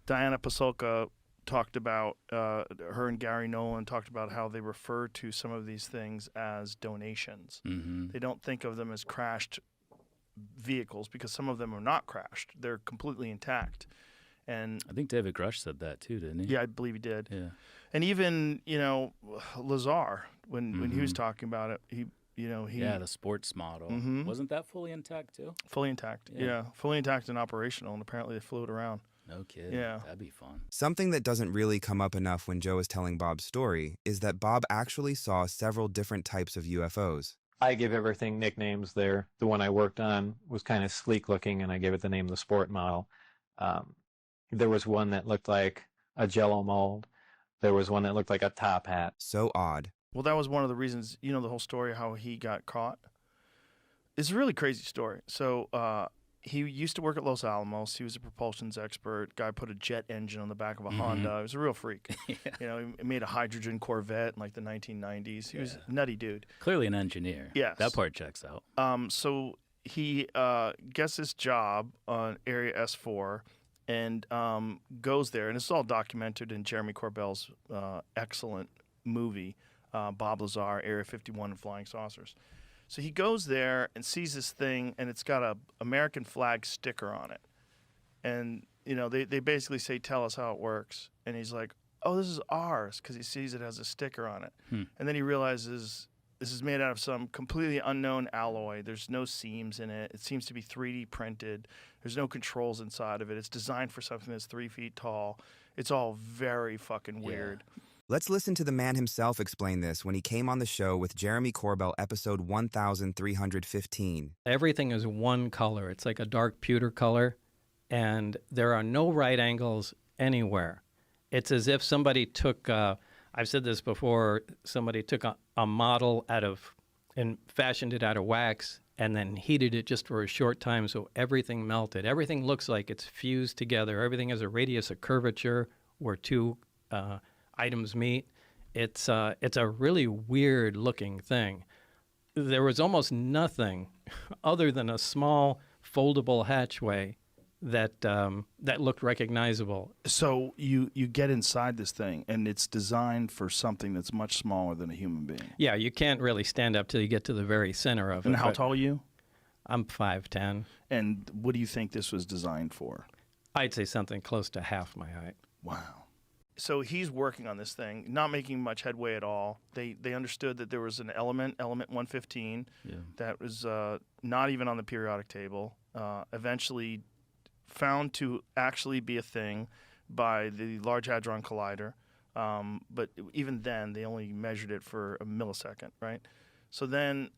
Diana Pasulka talked about, her and Gary Nolan talked about how they refer to some of these things as donations. Mm-hmm. They don't think of them as crashed vehicles because some of them are not crashed. They're completely intact. And I think David Grush said that too, didn't he? yeah, I believe he did. Yeah. And even, Lazar, when he was talking about it, he Yeah, the sports model. Mhm. Wasn't that fully intact too? fully intact. Yeah. Yeah, fully intact and operational, and apparently they flew it around. No kidding. Yeah. That'd be fun. Something that doesn't really come up enough when Joe is telling Bob's story is that Bob actually saw several different types of UFOs. I give everything nicknames there. The one I worked on was kind of sleek looking, and I gave it the name the sport model. There was one that looked like a Jello mold. There was one that looked like a top hat. So odd. Well, that was one of the reasons, the whole story how he got caught. It's a really crazy story. So he used to work at Los Alamos. He was a propulsions expert. Guy put a jet engine on the back of a Honda. He was a real freak. Yeah. He made a hydrogen Corvette in like the 1990s. He was a nutty dude. Clearly an engineer. Yes. That part checks out. So he gets this job on Area S4 and goes there. And it's all documented in Jeremy Corbell's excellent movie, Bob Lazar, Area 51 and Flying Saucers. So he goes there and sees this thing, and it's got a American flag sticker on it. And, they basically say, tell us how it works. And he's like, oh, this is ours, because he sees it has a sticker on it. And then he realizes this is made out of some completely unknown alloy. There's no seams in it. It seems to be 3D printed. There's no controls inside of it. It's designed for something that's 3 feet tall. It's all very fucking weird. Let's listen to the man himself explain this when he came on the show with Jeremy Corbell, episode 1315. Everything is one color. It's like a dark pewter color, and there are no right angles anywhere. It's as if somebody took, I've said this before, somebody took a model and fashioned it out of wax and then heated it just for a short time so everything melted. Everything looks like it's fused together. Everything has a radius of curvature where two items meet. It's a really weird looking thing. There was almost nothing other than a small foldable hatchway that looked recognizable. So you get inside this thing, and it's designed for something that's much smaller than a human being. Yeah, you can't really stand up till you get to the very center of it. And how tall are you? I'm 5'10". And what do you think this was designed for? I'd say something close to half my height. Wow. So he's working on this thing, not making much headway at all. They understood that there was an element 115, that was not even on the periodic table. Eventually found to actually be a thing by the Large Hadron Collider. But even then, they only measured it for a millisecond, right? So then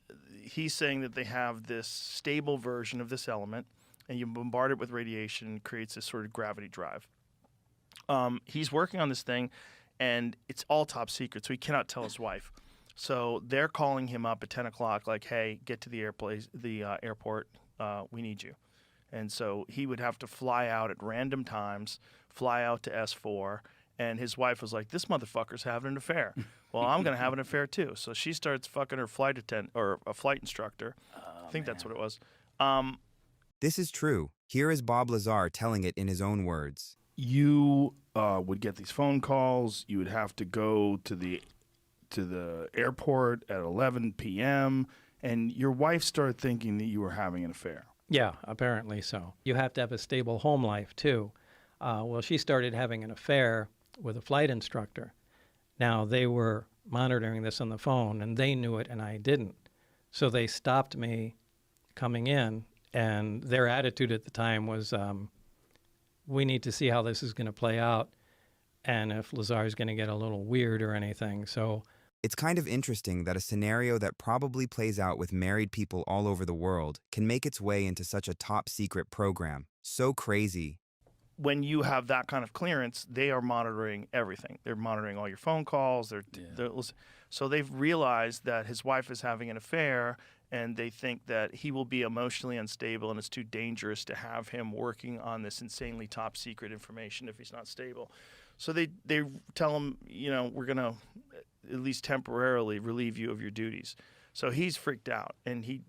he's saying that they have this stable version of this element, and you bombard it with radiation, and creates this sort of gravity drive. He's working on this thing, and it's all top secret, so he cannot tell his wife. So they're calling him up at 10 o'clock, like, hey, get to the airport. We need you. And so he would have to fly out at random times, fly out to S4, and his wife was like, this motherfucker's having an affair. Well, I'm going to have an affair too. So she starts fucking her flight attendant, or a flight instructor. I think that's what it was. This is true. Here is Bob Lazar telling it in his own words. You would get these phone calls. You would have to go to the airport at 11 p.m., and your wife started thinking that you were having an affair. Yeah, apparently so. You have to have a stable home life, too. Well, she started having an affair with a flight instructor. Now, they were monitoring this on the phone, and they knew it, and I didn't. So they stopped me coming in, and their attitude at the time was, we need to see how this is going to play out, and if Lazar is going to get a little weird or anything. So it's kind of interesting that a scenario that probably plays out with married people all over the world can make its way into such a top-secret program. So crazy. When you have that kind of clearance, they are monitoring everything. They're monitoring all your phone calls. So they've realized that his wife is having an affair, and they think that he will be emotionally unstable, and it's too dangerous to have him working on this insanely top-secret information if he's not stable. So they tell him, we're going to at least temporarily relieve you of your duties. So he's freaked out, and he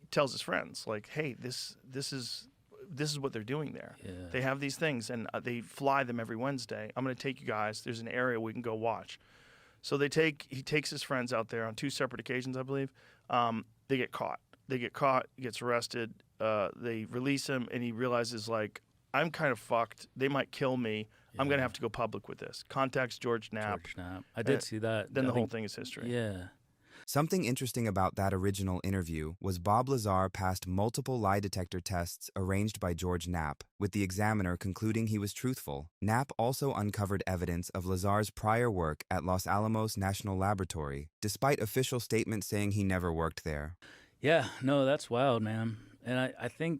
tells his friends, like, hey, this is this is what they're doing there. Yeah. They have these things, and they fly them every Wednesday. I'm going to take you guys. There's an area we can go watch. So he takes his friends out there on 2 separate occasions, I believe. They get caught. He gets arrested. They release him, and he realizes, like, I'm kind of fucked. They might kill me. Yeah. I'm going to have to go public with this. Contacts George Knapp. I did see that. Then the whole thing is history. Yeah. Something interesting about that original interview was Bob Lazar passed multiple lie detector tests arranged by George Knapp, with the examiner concluding he was truthful. Knapp also uncovered evidence of Lazar's prior work at Los Alamos National Laboratory, despite official statements saying he never worked there. Yeah, no, that's wild, man. And I think,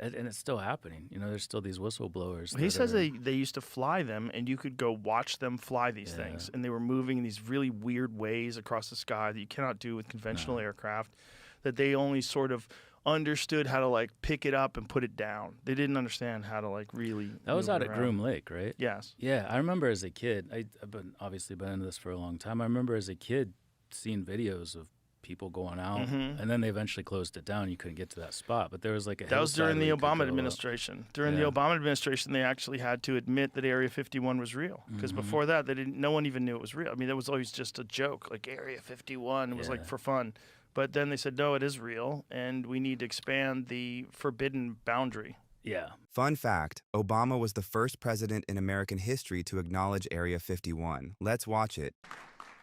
and it's still happening. You know, there's still these whistleblowers. He says they used to fly them, and you could go watch them fly these things. And they were moving in these really weird ways across the sky that you cannot do with conventional aircraft, that they only sort of understood how to, like, pick it up and put it down. They didn't understand how to, like, really That was move out it at around. Groom Lake, right? Yes. Yeah, I remember as a kid, I've obviously been into this for a long time. I remember as a kid seeing videos of people going out, and then they eventually closed it down. You couldn't get to that spot, but there was like a That was hillside during where the you could Obama go administration. During Yeah. the Obama administration, they actually had to admit that Area 51 was real, because before that, no one even knew it was real. I mean, that was always just a joke, like Area 51 was like for fun. But then they said, no, it is real, and we need to expand the forbidden boundary. Yeah. Fun fact, Obama was the first president in American history to acknowledge Area 51. Let's watch it.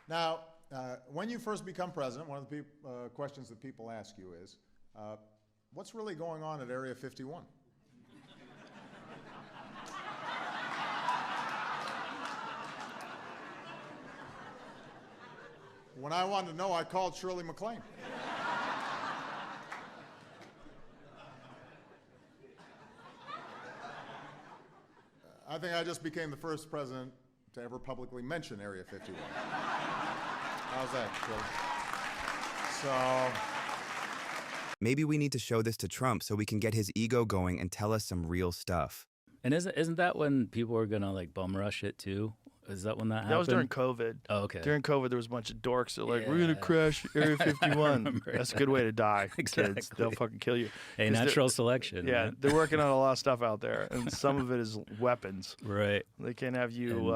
Now, when you first become president, one of the questions that people ask you is, what's really going on at Area 51? When I wanted to know, I called Shirley MacLaine. I think I just became the first president to ever publicly mention Area 51. How's that, Shirley? So... Maybe we need to show this to Trump so we can get his ego going and tell us some real stuff. And isn't that when people were gonna like bum rush it too? Is that when that happened? That was during COVID. Oh, okay. During COVID, there was a bunch of dorks that were like, we're going to crash Area 51. That's a good way to die, kids. Exactly. They'll fucking kill you. Hey, 'Cause natural selection. Yeah, man. they're working on a lot of stuff out there, and some of it is weapons. Right. They can't have you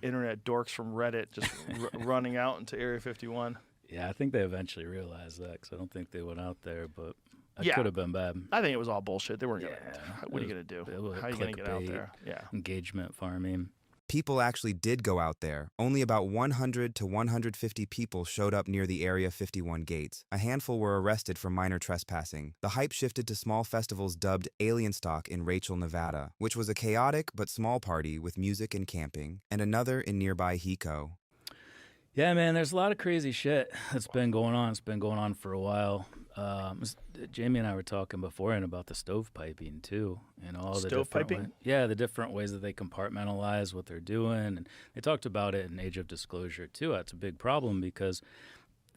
internet dorks from Reddit just running out into Area 51. Yeah, I think they eventually realized that because I don't think they went out there, but that Yeah. could have been bad. I think it was all bullshit. They weren't going to. Yeah, What are it you going to it do? was How are you going to get out clickbait. there? Yeah. Engagement farming. People actually did go out there. Only about 100 to 150 people showed up near the Area 51 gates. A handful were arrested for minor trespassing. The hype shifted to small festivals dubbed Alien Stock in Rachel, Nevada, which was a chaotic but small party with music and camping, and another in nearby Hiko. Yeah, man, there's a lot of crazy shit that's been going on. It's been going on for a while. Jamie and I were talking beforehand about the stovepiping too, and all the different the different ways that they compartmentalize what they're doing, and they talked about it in Age of Disclosure too. That's a big problem because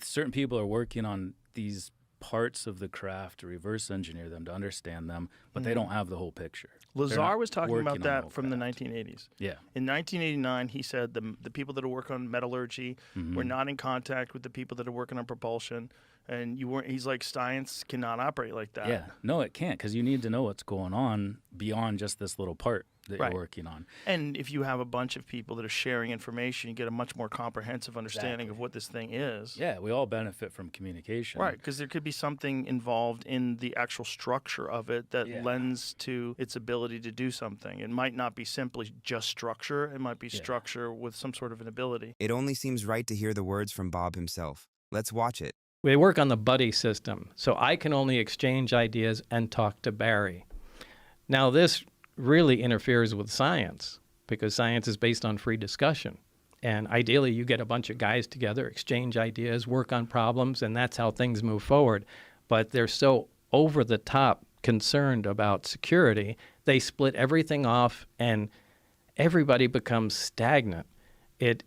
certain people are working on these parts of the craft to reverse engineer them to understand them, but they don't have the whole picture. Lazar was talking about that from the 1980s. Yeah. In 1989, he said the people that are working on metallurgy were not in contact with the people that are working on propulsion, and you weren't. He's like, science cannot operate like that. Yeah, no, it can't, because you need to know what's going on beyond just this little part that you're working on. And if you have a bunch of people that are sharing information, you get a much more comprehensive understanding of what this thing is. Yeah, we all benefit from communication. Right, because there could be something involved in the actual structure of it that lends to its ability to do something. It might not be simply just structure. It might be structure with some sort of an ability. It only seems right to hear the words from Bob himself. Let's watch it. We work on the buddy system, so I can only exchange ideas and talk to Barry. Now, this really interferes with science because science is based on free discussion. And ideally, you get a bunch of guys together, exchange ideas, work on problems, and that's how things move forward. But they're so over the top concerned about security, they split everything off and everybody becomes stagnant. It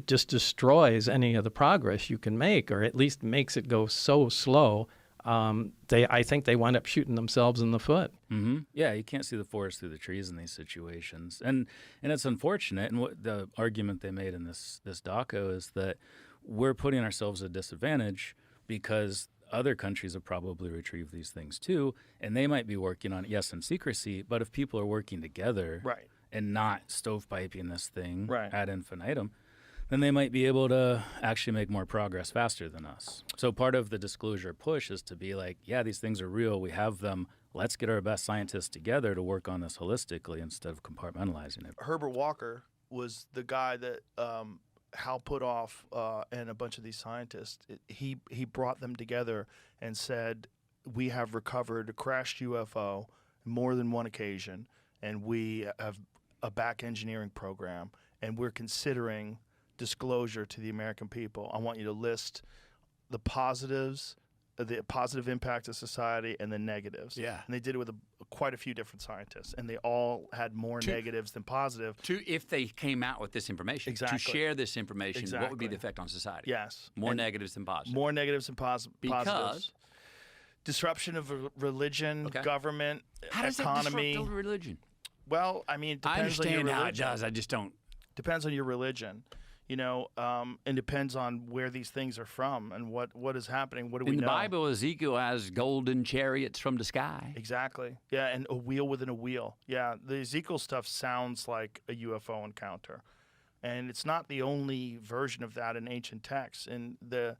just destroys any of the progress you can make, or at least makes it go so slow. I think they wind up shooting themselves in the foot. Mm-hmm. Yeah, you can't see the forest through the trees in these situations, and it's unfortunate. And what the argument they made in this doco is that we're putting ourselves at a disadvantage because other countries have probably retrieved these things too, and they might be working on it, yes, in secrecy, but if people are working together Right. and not stovepiping this thing Right. ad infinitum, then they might be able to actually make more progress faster than us. So part of the disclosure push is to be like, yeah, these things are real. We have them. Let's get our best scientists together to work on this holistically instead of compartmentalizing it. Herbert Walker was the guy that Hal Puthoff and a bunch of these scientists, he brought them together and said, we have recovered a crashed UFO more than one occasion, and we have a back engineering program, and we're considering disclosure to the American people. I want you to list the positives, the positive impact of society, and the negatives. Yeah. And they did it with quite a few different scientists, and they all had more negatives than positive. If they came out with this information, Exactly. to share this information, what would be the Exactly. effect on society? Yes. More And negatives than positive. more negatives than positives. Because? Disruption of religion, Okay. government, How does economy. that disrupt religion? Well, I mean, it I depends on your understand how it religion. does. I just don't. Depends on your religion, you know, and depends on where these things are from and what is happening. What do we In the know? Bible, Ezekiel has golden chariots from the sky. Exactly. Yeah, and a wheel within a wheel. Yeah, the Ezekiel stuff sounds like a UFO encounter, and it's not the only version of that in ancient texts. In the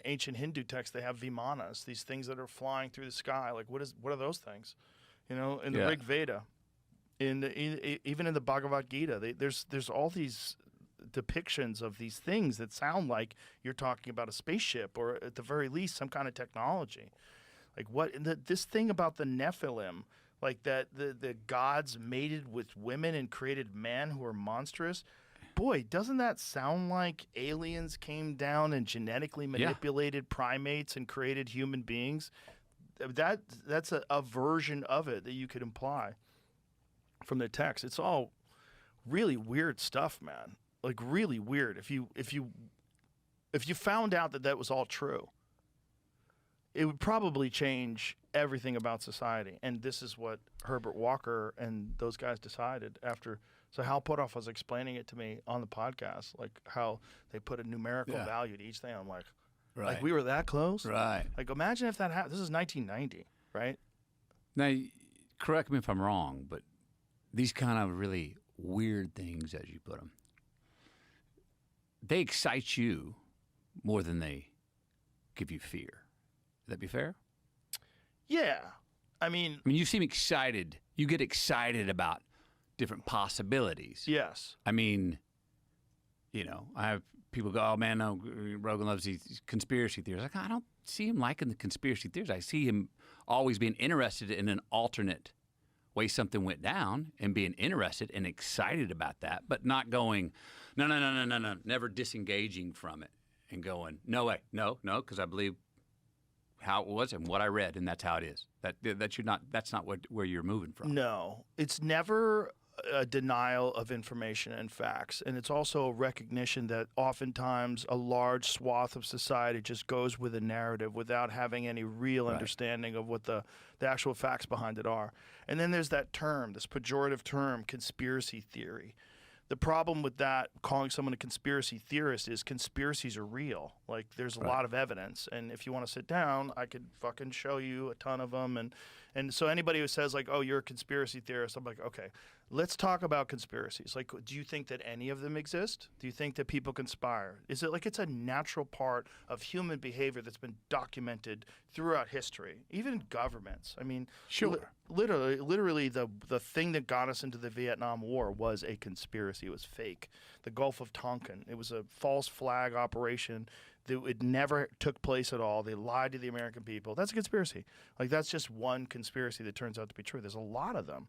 ancient Hindu texts, they have vimanas, these things that are flying through the sky. Like, what are those things? You know, in the Yeah. Rig Veda, even in the Bhagavad Gita, there's all these depictions of these things that sound like you're talking about a spaceship or at the very least some kind of technology. Like this thing about the Nephilim, like that the gods mated with women and created men who are monstrous. Boy, doesn't that sound like aliens came down and genetically manipulated primates and created human beings? That's a version of it that you could imply from the text. It's all really weird stuff, man. Like really weird. If you found out that was all true, it would probably change everything about society. And this is what Herbert Walker and those guys decided after. So Hal Puthoff was explaining it to me on the podcast, like how they put a numerical value to each thing. I'm like, Right. like we were that close? Right. Like imagine if that happened. This is 1990, right? Now, correct me if I'm wrong, but these kind of really weird things, as you put them, they excite you more than they give you fear. Would that be fair? Yeah. I mean, you seem excited. You get excited about different possibilities. yes. I mean, I have people go, oh, man, no, Rogan loves these conspiracy theories. Like, I don't see him liking the conspiracy theories. I see him always being interested in an alternate way something went down and being interested and excited about that, but not going, no, never disengaging from it and going, no way, no, because I believe how it was and what I read, and that's how it is. That's not where you're moving from. No, it's never a denial of information and facts. And it's also a recognition that oftentimes a large swath of society just goes with a narrative without having any real understanding of what the actual facts behind it are. And then there's that term, this pejorative term, conspiracy theory. The problem with that, calling someone a conspiracy theorist, is conspiracies are real. Like, there's a lot of evidence. And if you want to sit down, I could fucking show you a ton of them. And so anybody who says, like, oh, you're a conspiracy theorist, I'm like, okay, let's talk about conspiracies. Like, do you think that any of them exist? Do you think that people conspire? Is it like it's a natural part of human behavior that's been documented throughout history, even governments? I mean, Sure. Literally, the thing that got us into the Vietnam War was a conspiracy. It was fake. The Gulf of Tonkin, it was a false flag operation. It never took place at all. They lied to the American people. That's a conspiracy. Like, that's just one conspiracy that turns out to be true. There's a lot of them.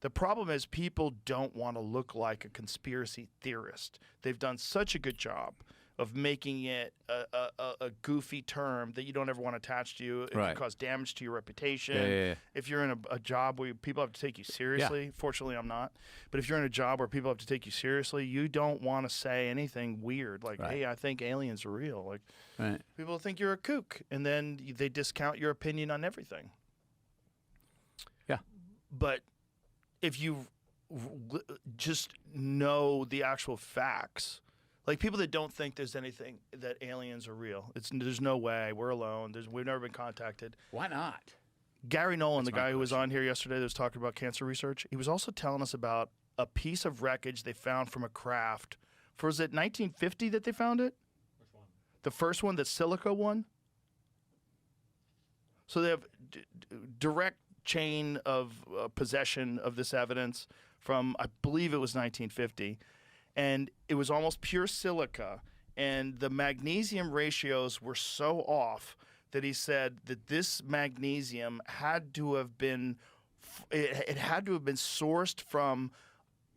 The problem is people don't want to look like a conspiracy theorist. They've done such a good job of making it a goofy term that you don't ever want to attach to you. It can cause damage to your reputation. Yeah. If you're in a job where people have to take you seriously, fortunately I'm not, but if you're in a job where people have to take you seriously, you don't want to say anything weird like, hey, I think aliens are real. Like, people think you're a kook, and then they discount your opinion on everything. Yeah. But if you just know the actual facts, Like people that don't think there's anything that aliens are real. There's no way. We're alone. We've never been contacted. Why not? Gary Nolan, the guy who was on here yesterday that was talking about cancer research, he was also telling us about a piece of wreckage they found from a craft. Was it 1950 that they found it? Which one? The first one, the silica one? So they have direct chain of possession of this evidence from, I believe it was 1950. And it was almost pure silica. And the magnesium ratios were so off that he said that this magnesium had to have been, it had to have been sourced from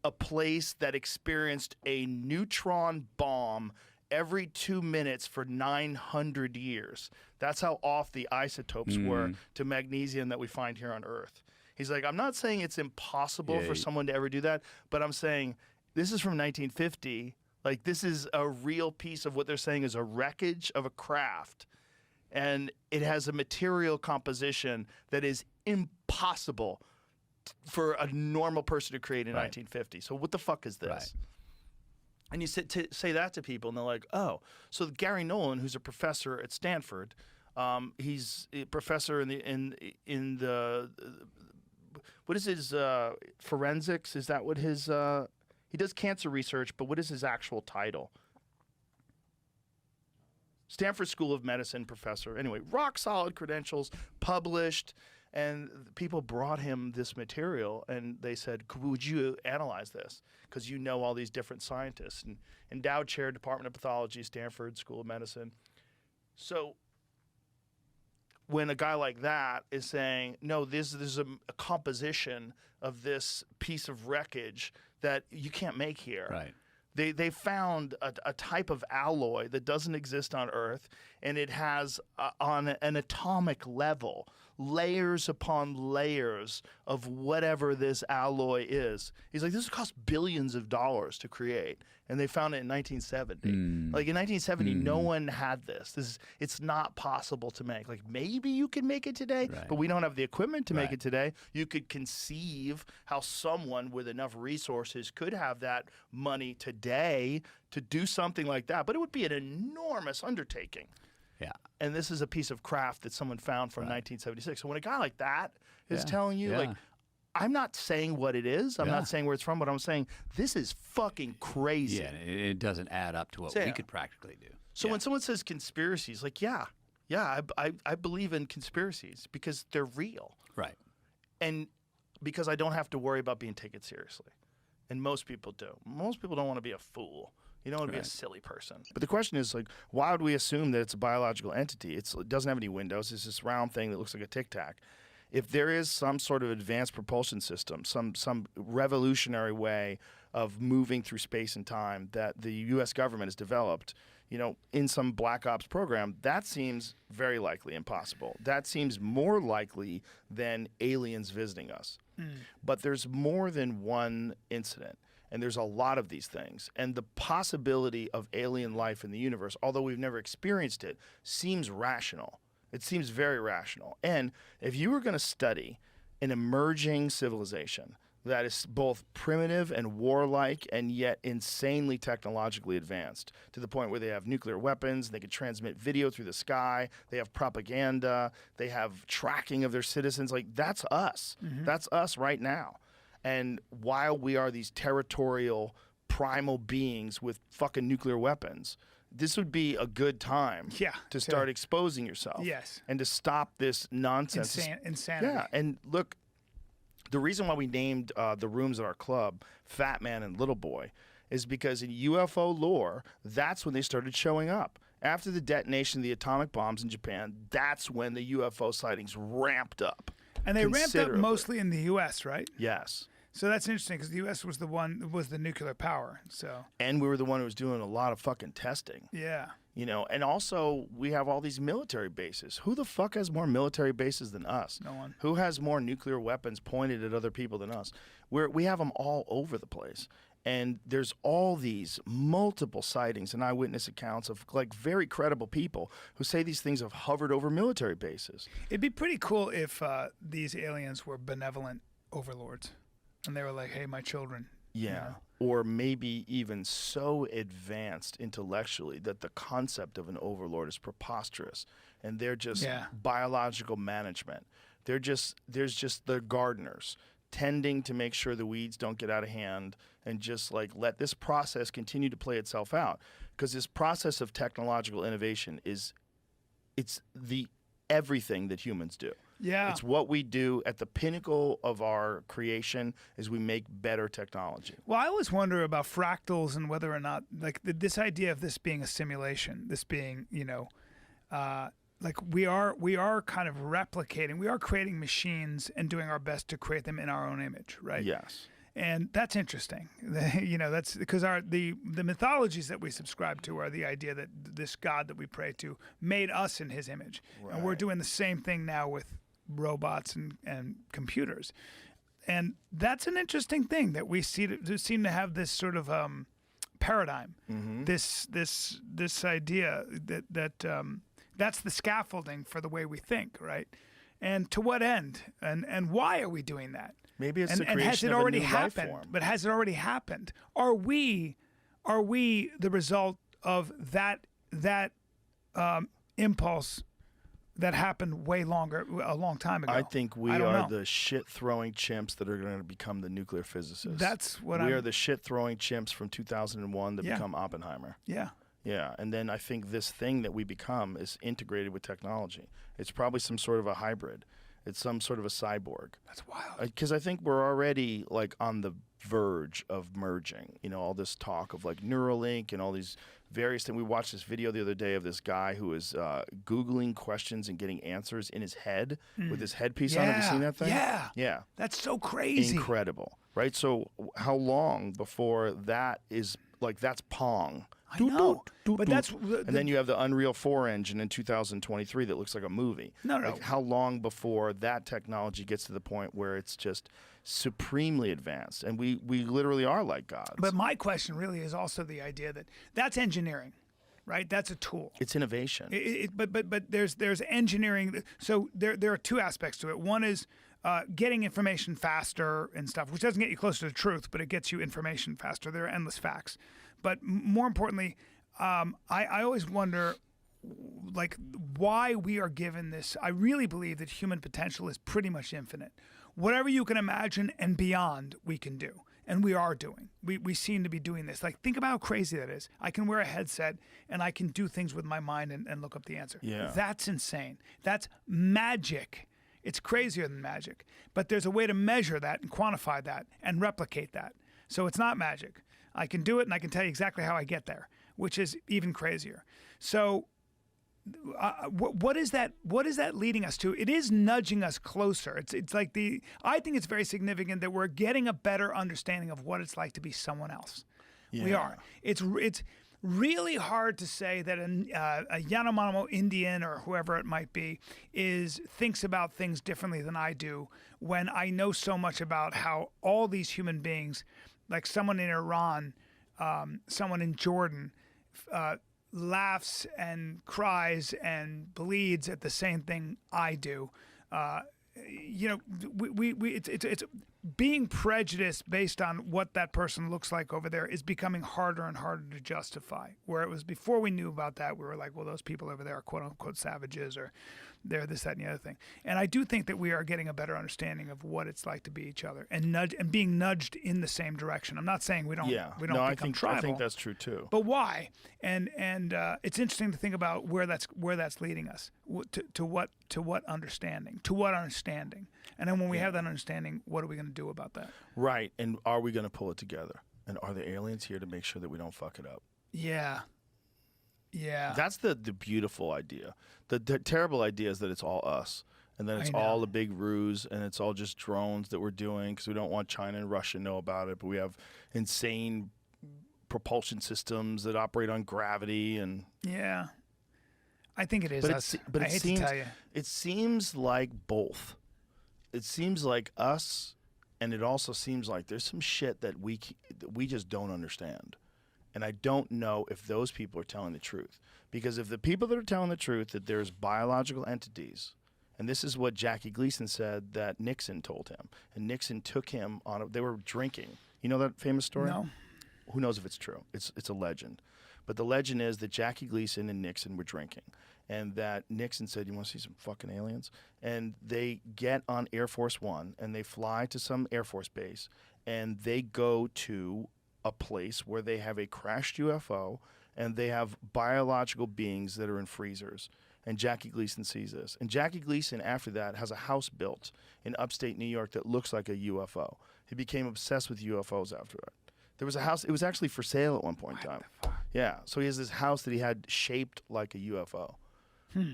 a place that experienced a neutron bomb every 2 minutes for 900 years. That's how off the isotopes were to magnesium that we find here on Earth. He's like, I'm not saying it's impossible for someone to ever do that, but I'm saying this is from 1950. Like, this is a real piece of what they're saying is a wreckage of a craft. And it has a material composition that is impossible for a normal person to create in 1950. So what the fuck is this? Right. And you say that to people, and they're like, oh. So Gary Nolan, who's a professor at Stanford, he's a professor in the what is his forensics? Is that what his he does cancer research, but what is his actual title? Stanford School of Medicine professor. Anyway, rock solid credentials, published, and people brought him this material, and they said, would you analyze this? Because you know all these different scientists. And endowed chair, Department of Pathology, Stanford School of Medicine. So when a guy like that is saying, no, this is a composition of this piece of wreckage that you can't make here. Right. They found a type of alloy that doesn't exist on Earth, and it has, on an atomic level, layers upon layers of whatever this alloy is. He's like, this cost billions of dollars to create, and they found it in 1970. Like in 1970, no one had this. It's not possible to make. Like maybe you can make it today, but we don't have the equipment to make it today. You could conceive how someone with enough resources could have that money today to do something like that, but it would be an enormous undertaking. Yeah. And this is a piece of craft that someone found from 1976. So when a guy like that is telling you, like, I'm not saying what it is. I'm not saying where it's from, but I'm saying this is fucking crazy. Yeah, it doesn't add up to what we could practically do. So when someone says conspiracies, like, I believe in conspiracies because they're real. Right. And because I don't have to worry about being taken seriously. And most people do. Most people don't want to be a fool. You don't want to be a silly person. But the question is, like, why would we assume that it's a biological entity? It doesn't have any windows. It's this round thing that looks like a Tic Tac. If there is some sort of advanced propulsion system, some revolutionary way of moving through space and time that the U.S. government has developed, you know, in some Black Ops program, that seems very likely impossible. That seems more likely than aliens visiting us. But there's more than one incident. And there's a lot of these things. And the possibility of alien life in the universe, although we've never experienced it, seems rational. It seems very rational. And if you were going to study an emerging civilization that is both primitive and warlike and yet insanely technologically advanced to the point where they have nuclear weapons, they can transmit video through the sky, they have propaganda, they have tracking of their citizens, like that's us. That's us right now. And while we are these territorial, primal beings with fucking nuclear weapons, this would be a good time to start exposing yourself. Yes. And to stop this nonsense. Insanity. Yeah. And look, the reason why we named the rooms at our club Fat Man and Little Boy is because in UFO lore, that's when they started showing up. After the detonation of the atomic bombs in Japan, that's when the UFO sightings ramped up. And they ramped up mostly in the U.S., right? Yes. So that's interesting because the U.S. was the nuclear power. So. And we were the one who was doing a lot of fucking testing. Yeah. You know, and also we have all these military bases. Who the fuck has more military bases than us? No one. Who has more nuclear weapons pointed at other people than us? We have them all over the place. And there's all these multiple sightings and eyewitness accounts of like very credible people who say these things have hovered over military bases. It'd be pretty cool if these aliens were benevolent overlords. And they were like, hey, my children, Yeah. You know? Or maybe even so advanced intellectually that the concept of an overlord is preposterous, and they're just biological management. There's just the gardeners tending to make sure the weeds don't get out of hand, and just like let this process continue to play itself out. Because this process of technological innovation it's the everything that humans do. Yeah. It's what we do at the pinnacle of our creation is we make better technology. Well, I always wonder about fractals and whether or not, like, this idea of this being a simulation, this being, like we are kind of replicating, we are creating machines and doing our best to create them in our own image, right? Yes. And that's interesting. That's because the mythologies that we subscribe to are the idea that this God that we pray to made us in his image. Right. And we're doing the same thing now with robots and computers. And that's an interesting thing that we seem to have this sort of paradigm, this idea that that's the scaffolding for the way we think, right? And to what end? And why are we doing that? Maybe it's the and has creation it of a already new happened? life form. But has it already happened? Are we the result of that impulse that happened a long time ago? I think we are the shit-throwing chimps that are going to become the nuclear physicists. That's what we are the shit-throwing chimps from 2001 that become Oppenheimer. Yeah. Yeah, and then I think this thing that we become is integrated with technology. It's probably some sort of a hybrid. It's some sort of a cyborg. That's wild. Because I think we're already like on the verge of merging. All this talk of like Neuralink and all these various things. We watched this video the other day of this guy who was Googling questions and getting answers in his head with his headpiece on. Have you seen that thing? Yeah. Yeah. That's so crazy. Incredible, right? So how long before that is like that's Pong? I know, but that's and then you have the Unreal 4 engine in 2023 that looks like a movie. No. Like how long before that technology gets to the point where it's just supremely advanced, and we literally are like gods. But my question really is also the idea that that's engineering, right? That's a tool. It's innovation. But there's engineering. So there are two aspects to it. One is getting information faster and stuff, which doesn't get you closer to truth, but it gets you information faster. There are endless facts. But more importantly, I always wonder, like, why we are given this. I really believe that human potential is pretty much infinite. Whatever you can imagine and beyond, we can do. And we are doing. We seem to be doing this. Like, think about how crazy that is. I can wear a headset and I can do things with my mind and look up the answer. Yeah. That's insane. That's magic. It's crazier than magic. But there's a way to measure that and quantify that and replicate that. So it's not magic. I can do it, and I can tell you exactly how I get there, which is even crazier. So what is that? What is that leading us to? It is nudging us closer. It's like I think it's very significant that we're getting a better understanding of what it's like to be someone else. Yeah. We are. It's really hard to say that a Yanomamo Indian or whoever it might be thinks about things differently than I do when I know so much about how all these human beings, like someone in Iran, someone in Jordan, laughs and cries and bleeds at the same thing I do. It's being prejudiced based on what that person looks like over there is becoming harder and harder to justify. Where it was before we knew about that, we were like, well, those people over there are quote unquote savages, or they're this, that, and the other thing. And I do think that we are getting a better understanding of what it's like to be each other and being nudged in the same direction. I'm not saying we don't become tribal. I think that's true too. But why? And it's interesting to think about where that's leading us to what understanding. And then when we have that understanding, what are we going to do about that? Right. And are we going to pull it together? And are the aliens here to make sure that we don't fuck it up? Yeah. Yeah. That's the beautiful idea. The terrible idea is that it's all us. And then it's all a big ruse, and it's all just drones that we're doing because we don't want China and Russia to know about it. But we have insane propulsion systems that operate on gravity. And yeah. I think it is us. But I hate to tell you. It seems like both. It seems like us, and it also seems like there's some shit that we just don't understand. And I don't know if those people are telling the truth. Because if the people that are telling the truth that there's biological entities, and this is what Jackie Gleason said that Nixon told him, and Nixon took him on they were drinking You know that famous story? No. Who knows if it's true? It's a legend. But the legend is that Jackie Gleason and Nixon were drinking, and that Nixon said, "You want to see some fucking aliens?" And they get on Air Force One, and they fly to some Air Force base, and they go to a place where they have a crashed UFO, and they have biological beings that are in freezers. And Jackie Gleason sees this. And Jackie Gleason, after that, has a house built in upstate New York that looks like a UFO. He became obsessed with UFOs after it. There was a house, it was actually for sale at one point in time. Yeah, so he has this house that he had shaped like a UFO.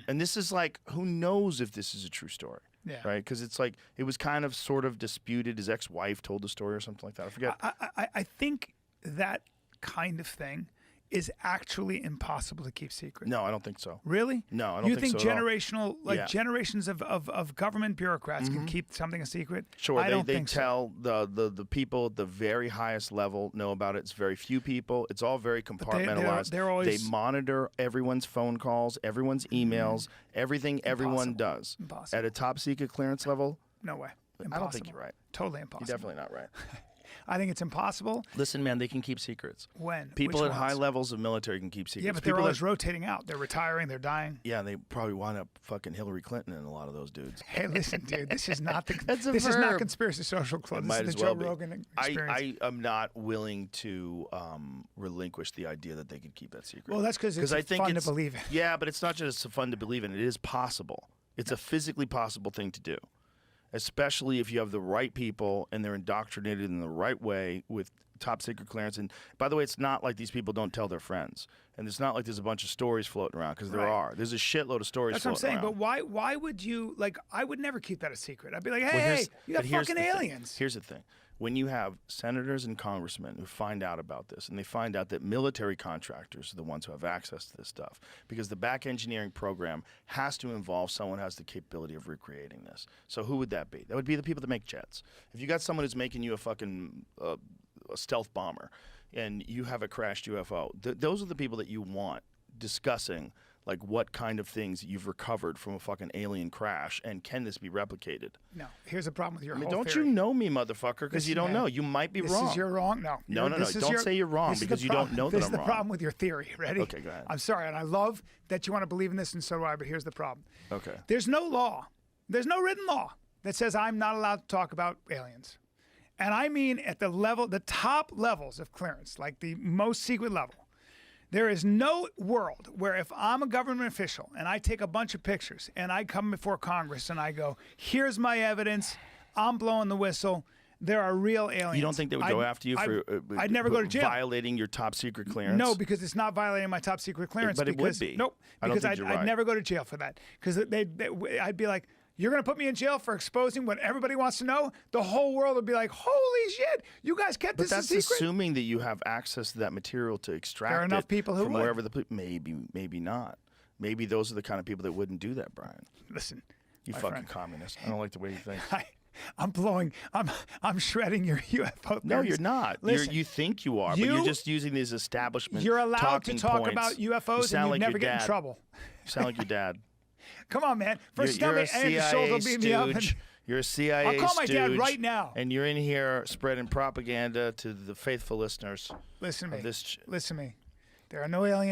And this is like, who knows if this is a true story? Yeah. Right? Because it's like, it was kind of sort of disputed. His ex-wife told the story or something like that. I forget. I think that kind of thing is actually impossible to keep secret. No, I don't think so. Really? No, I don't think so. You think generational, generations of government bureaucrats can keep something a secret? Sure, I don't they think tell the people at the very highest level know about it. It's very few people. It's all very compartmentalized. They're always, they monitor everyone's phone calls, everyone's emails, everything everyone does. Impossible. At a top secret clearance level? No way. Impossible. I don't think you're right. Totally impossible. You're definitely not right. I think it's impossible. Listen, man, they can keep secrets. When? People Which at high levels of military can keep secrets. Yeah, but they're always rotating out. They're retiring. They're dying. Yeah, they probably wind up fucking Hillary Clinton and a lot of those dudes. Hey, listen, dude, this is not the this is not Conspiracy Social Club. This is the Joe Rogan experience. I am not willing to relinquish the idea that they could keep that secret. Well, that's because it's fun to believe in. Yeah, but it's not just fun to believe in. It is possible. It's a physically possible thing to do. Especially if you have the right people and they're indoctrinated in the right way with top secret clearance. And by the way, it's not like these people don't tell their friends. And it's not like there's a bunch of stories floating around, because there are. There's a shitload of stories That's what I'm saying. around. But why would you, like, I would never keep that a secret. I'd be like, hey, you got fucking aliens. Here's the thing. When you have senators and congressmen who find out about this, and they find out that military contractors are the ones who have access to this stuff, because the back engineering program has to involve someone who has the capability of recreating this. So who would that be? That would be the people that make jets. If you got someone who's making you a fucking a stealth bomber, and you have a crashed UFO, those are the people that you want discussing like what kind of things you've recovered from a fucking alien crash, and can this be replicated? No. Here's the problem with your whole don't theory. you know me, motherfucker, because you don't know. You might be wrong. This is your wrong. No. No. Don't say you're wrong because you don't know that I'm wrong. This is the problem with your theory. Ready? Okay, go ahead. I'm sorry, and I love that you want to believe in this, and so do I, but here's the problem. Okay. There's no law. There's no written law that says I'm not allowed to talk about aliens. And I mean at the top levels of clearance, like the most secret level. There is no world where if I'm a government official and I take a bunch of pictures and I come before Congress and I go, here's my evidence, I'm blowing the whistle, there are real aliens. You don't think they would go after you for I'd never go to jail. Violating your top secret clearance? No, because it's not violating my top secret clearance. But it would be. Nope. Because I'd right. never go to jail for that. Because I'd be like, you're going to put me in jail for exposing what everybody wants to know? The whole world would be like, holy shit, you guys kept this a secret? But that's assuming that you have access to that material to extract there are enough people who from would. wherever maybe not. Maybe those are the kind of people that wouldn't do that, Brian. Listen, you fucking communist. I don't like the way you think. I'm shredding your UFO theories. No, you're not. Listen, you think you are, but you're just using these establishment You're allowed to talk points. about UFOs and you never get in trouble. You sound like your dad. Come on, man. First, you're a CIA stooge. You're a CIA I'll call my stooge, dad right now. And you're in here spreading propaganda to the faithful listeners. Listen to me. Listen to me. There are no aliens.